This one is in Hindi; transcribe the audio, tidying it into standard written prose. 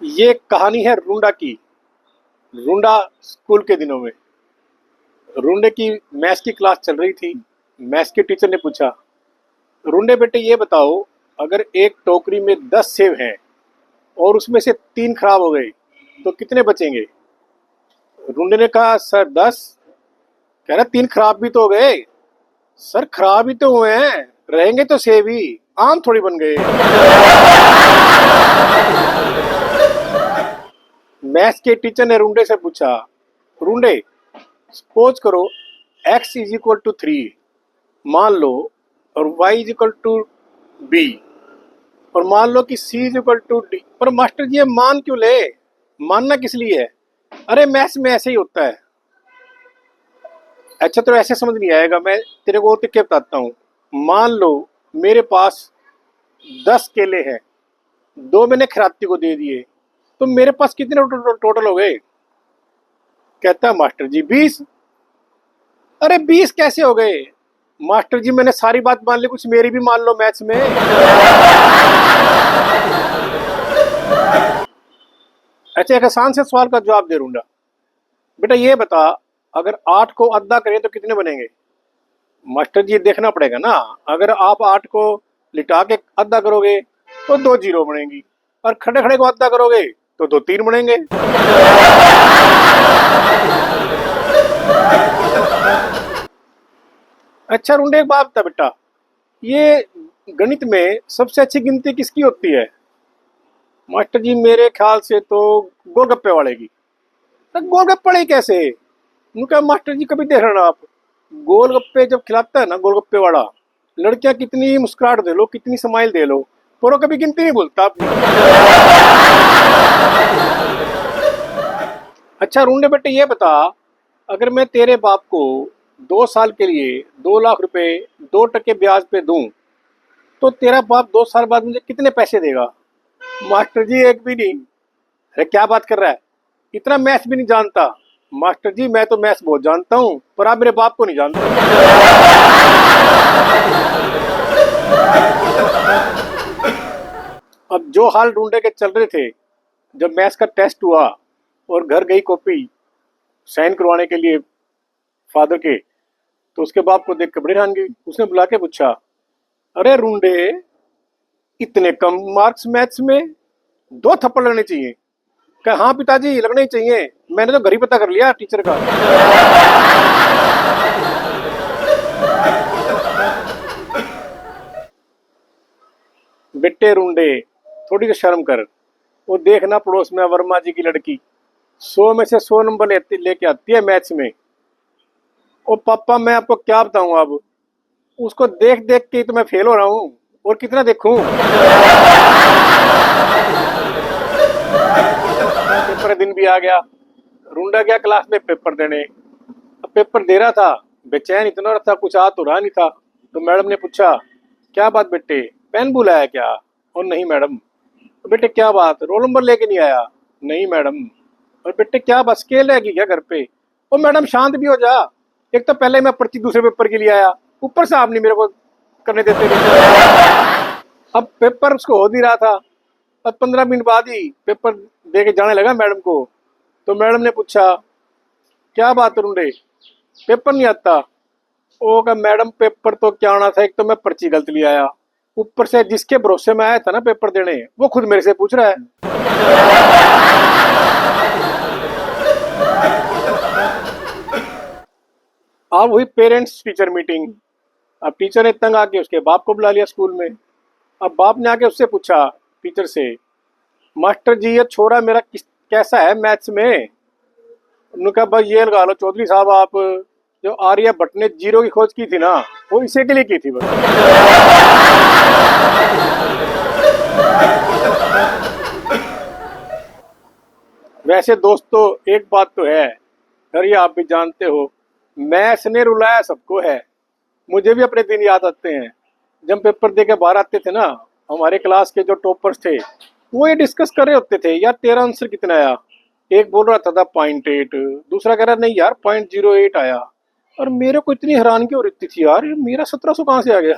ये कहानी है रूंडा की। रूंडा स्कूल के दिनों में रूंडे की मैथ्स की क्लास चल रही थी। मैथ्स के टीचर ने पूछा, रूंडे बेटे ये बताओ, अगर एक टोकरी में 10 सेब हैं और उसमें से 3 खराब हो गए तो कितने बचेंगे? रूंडे ने कहा, सर 10। कह रहा 3 खराब भी तो हो गए। सर खराब ही तो हुए हैं, रहेंगे तो सेब ही, आम थोड़ी बन गए। मैथ्स के टीचर ने रूंडे से पूछा, रूंडे सपोज करो x इज इक्वल टू 3 मान लो, और y is equal to b, और मान लो कि c is equal to d। पर मास्टर जी ये मान क्यों ले, मानना किस लिए है? अरे मैथ्स में ऐसे ही होता है। अच्छा तो ऐसे समझ नहीं आएगा, मैं तेरे को और तरीके बताता हूँ। मान लो मेरे पास 10 केले हैं, 2 मैंने खराती को दे दिए, तो मेरे पास कितने टोटल हो गए? कहता है मास्टर जी 20। अरे 20 कैसे हो गए? मास्टर जी मैंने सारी बात मान ली, कुछ मेरी भी मान लो मैथ्स में। अच्छा एक आसान से सवाल का जवाब दे रूंगा। बेटा ये बता, अगर 8 को अद्धा करें तो कितने बनेंगे? मास्टर जी देखना पड़ेगा ना, अगर आप 8 को लिटा के अद्धा करोगे तो 2 जीरो बनेंगी, और खड़े खड़े को अद्धा करोगे तो 2 3 बनेंगे। अच्छा रूंडे एक बात बता बेटा, ये गणित में सबसे अच्छी गिनती किसकी होती है? मास्टर जी मेरे ख्याल से तो गोलगप्पे वाले की। तो गोलगप्पे वाले कैसे? उनका मास्टर जी कभी देख रहे ना आप, गोलगप्पे जब खिलाता है ना गोलगप्पे वाला, लड़कियां कितनी मुस्कुराहट दे लो, कितनी स्माइल दे लो, पर वो कभी गिनती नहीं बोलता अपनी। अच्छा रूंडे बेटे ये बता, अगर मैं तेरे बाप को 2 साल के लिए 2 लाख रुपए 2% ब्याज पे दूं तो तेरा बाप 2 साल बाद मुझे कितने पैसे देगा? मास्टर जी एक भी नहीं। अरे क्या बात कर रहा है, इतना मैथ्स भी नहीं जानता? मास्टर जी मैं तो मैथ्स बहुत जानता हूँ, पर आप मेरे बाप को नहीं जानते। अब जो हाल ढूंढे के चल रहे थे, जब मैथ्स का टेस्ट हुआ और घर गई कॉपी साइन करवाने के लिए फादर के, तो उसके बाप को देख के बड़ी हैरानगी। उसने बुला के पूछा, अरे रूंडे इतने कम मार्क्स मैथ्स में, 2 थप्पड़ लगने चाहिए। कहा हाँ पिताजी लगने ही चाहिए, मैंने तो घर ही पता कर लिया टीचर का। बेटे रूंडे थोड़ी तो शर्म कर, वो देखना पड़ोस में वर्मा जी की लड़की 100 में से 100 नंबर लेके आती है मैथ्स में। ओ पापा मैं आपको क्या बताऊं, अब उसको देख देख के तो मैं फेल हो रहा हूँ, और कितना देखूं। पेपर दिन भी आ गया, रूंडा गया क्लास में पेपर देने। अब पेपर दे रहा था, बेचैन इतना रहा था, कुछ आ तो रहा नहीं था। तो मैडम ने पूछा, क्या बात बेटे, पेन बुलाया क्या? और नहीं मैडम। तो बेटे क्या बात, रोल नंबर लेके नहीं आया? नहीं मैडम। और बेटे क्या बात, स्केल रहेगी क्या घर पे? ओ मैडम शांत भी हो जा, एक तो पहले मैं पर्ची दूसरे पेपर के लिए आया, ऊपर से आप नहीं मेरे को करने देते। अब पेपर उसको हो नहीं रहा था। अब 15 मिनट बाद ही पेपर दे के जाने लगा मैडम को। तो मैडम ने पूछा, क्या बात रूंडे, पेपर नहीं आता? ओ का मैडम पेपर तो क्या आना था, एक तो मैं पर्ची गलत ले आया, ऊपर से जिसके भरोसे में आया था ना पेपर देने, वो खुद मेरे से पूछ रहा है। अब हुई पेरेंट्स टीचर मीटिंग। अब टीचर ने तंग आके उसके बाप को बुला लिया स्कूल में। अब बाप ने आके उससे पूछा टीचर से, मास्टर जी ये छोरा मेरा कैसा है मैथ्स में? उन्होंने कहा भाई ये लगा लो चौधरी साहब, आप जो आर्यभट्ट ने जीरो की खोज की थी ना, वो इसी के लिए की थी बस। वैसे दोस्तों एक बात तो है, और ये आप भी जानते हो, मैथ्स ने रुलाया सबको है। मुझे भी अपने दिन याद आते हैं, जब पेपर दे के बाहर आते थे ना, हमारे क्लास के जो टॉपर्स थे वो ये डिस्कस कर रहे होते थे, यार तेरा आंसर कितना आया? एक बोल रहा था 0.8, दूसरा कह रहा नहीं यार 0.08 आया। और मेरे को इतनी हैरानगी हो रही थी, यार मेरा 1700 कहाँ से आ गया?